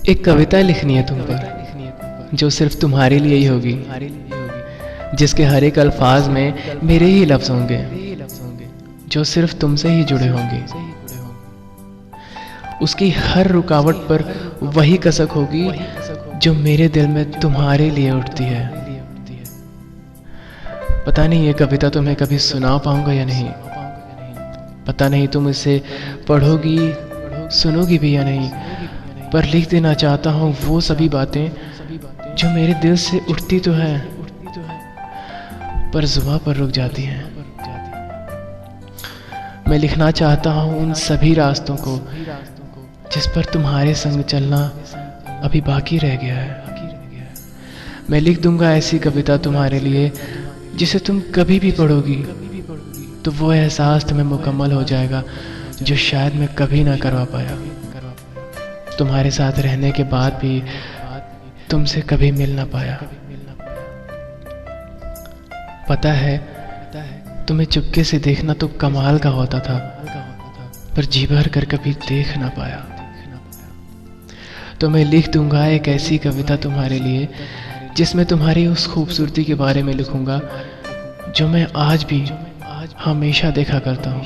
एक कविता लिखनी है तुम पर, जो सिर्फ तुम्हारे लिए ही होगी, जिसके हर एक अल्फाज में मेरे ही लफ्ज़ होंगे, जो सिर्फ तुमसे ही जुड़े होंगे। उसकी हर रुकावट पर वही कसक होगी जो मेरे दिल में तुम्हारे लिए उठती है। पता नहीं ये कविता तुम्हें कभी सुना पाऊंगा या नहीं, पता नहीं तुम इसे पढ़ोगी सुनोगी भी या नहीं, पर लिख देना चाहता हूँ वो सभी बातें जो मेरे दिल से उठती तो है पर जुबां पर रुक जाती हैं। मैं लिखना चाहता हूँ उन सभी रास्तों को जिस पर तुम्हारे संग चलना अभी बाकी रह गया है। मैं लिख दूंगा ऐसी कविता तुम्हारे लिए जिसे तुम कभी भी पढ़ोगी तो वो एहसास तुम्हें मुकम्मल हो जाएगा जो शायद मैं कभी ना करवा पाया। तुम्हारे साथ रहने के बाद भी तुमसे कभी मिल ना पाया। पता है तुम्हें चुपके से देखना तो कमाल का होता था, पर जी भर कर कभी देख ना पाया। तो मैं लिख दूंगा एक ऐसी कविता तुम्हारे लिए जिसमें तुम्हारी उस खूबसूरती के बारे में लिखूंगा जो मैं आज भी हमेशा देखा करता हूँ,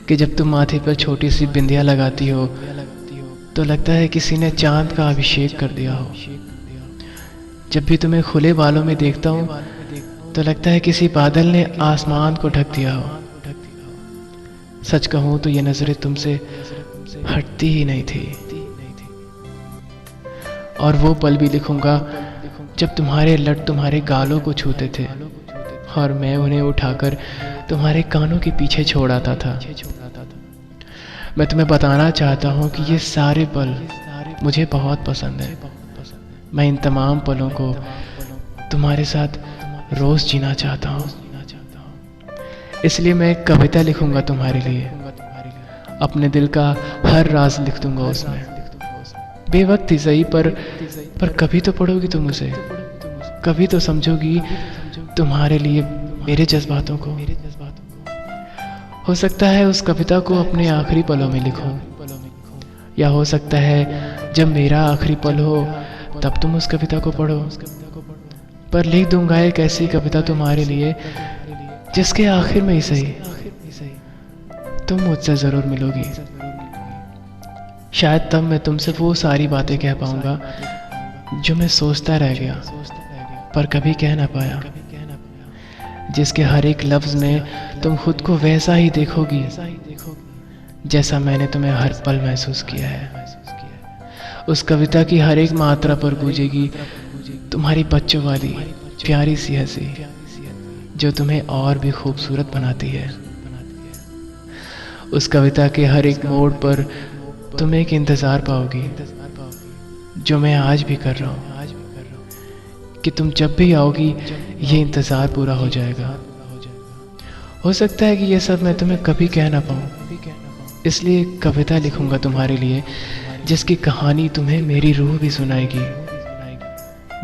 कि जब तुम माथे पर छोटी सी बिंदिया लगाती हो तो लगता है किसी ने चांद का अभिषेक कर दिया हो। जब भी तुम्हें खुले बालों में देखता हूँ तो लगता है किसी बादल ने आसमान को ढक दिया हो। सच कहूँ तो ये नजरें तुमसे हटती ही नहीं थी। और वो पल भी लिखूंगा जब तुम्हारे लट तुम्हारे गालों को छूते थे और मैं उन्हें उठाकर तुम्हारे कानों के पीछे छोड़ आता था। मैं तुम्हें बताना चाहता हूँ कि ये सारे पल मुझे बहुत पसंद है। मैं इन तमाम पलों को तुम्हारे साथ रोज जीना चाहता हूँ। इसलिए मैं एक कविता लिखूंगा तुम्हारे लिए, अपने दिल का हर राज लिख दूंगा उसमें। बेवक्त ही सही पर कभी तो पढ़ोगी तुम उसे, कभी तो समझोगी तुम्हारे लिए मेरे जज्बातों को। हो सकता है उस कविता को अपने आखिरी पलों में लिखूं, या हो सकता है जब मेरा आखिरी पल हो तब तुम उस कविता को पढ़ो। पर लिख दूंगा एक ऐसी कविता तुम्हारे लिए जिसके आखिर में ही सही तुम मुझसे जरूर मिलोगी। शायद तब मैं तुमसे वो सारी बातें कह पाऊंगा जो मैं सोचता रह गया पर कभी कह ना पाया, जिसके हर एक लफ्ज में तुम खुद को वैसा ही देखोगी जैसा मैंने तुम्हें हर पल महसूस किया है। उस कविता की हर एक मात्रा पर गूंजेगी तुम्हारी बच्चों वाली प्यारी सी हंसी जो तुम्हें और भी खूबसूरत बनाती है। उस कविता के हर एक मोड़ पर तुम एक इंतज़ार पाओगी जो मैं आज भी कर रहा हूँ, कि तुम जब भी आओगी ये इंतज़ार पूरा हो जाएगा। हो सकता है कि ये सब मैं तुम्हें कभी कह ना पाऊँ, इसलिए एक कविता लिखूंगा तुम्हारे लिए जिसकी कहानी तुम्हें मेरी रूह भी सुनाएगी,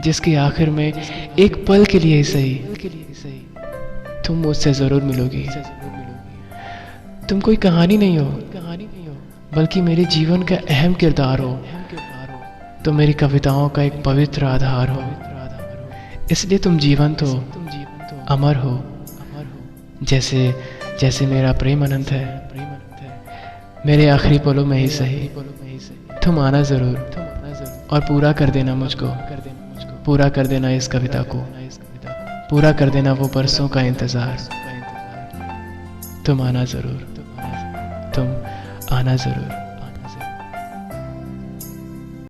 जिसके आखिर में एक पल के लिए ही सही तुम मुझसे ज़रूर मिलोगी। तुम कोई कहानी नहीं हो बल्कि मेरे जीवन का अहम किरदार हो। तुम मेरी कविताओं का एक पवित्र आधार हो, इसलिए तुम जीवंत हो, अमर हो, जैसे जैसे मेरा प्रेम अनंत है। मेरे आखिरी पलों में ही सही तुम आना ज़रूर और पूरा कर देना मुझको, पूरा कर देना इस कविता को, पूरा कर देना वो बरसों का इंतज़ार। तुम आना ज़रूर, तुम आना ज़रूर।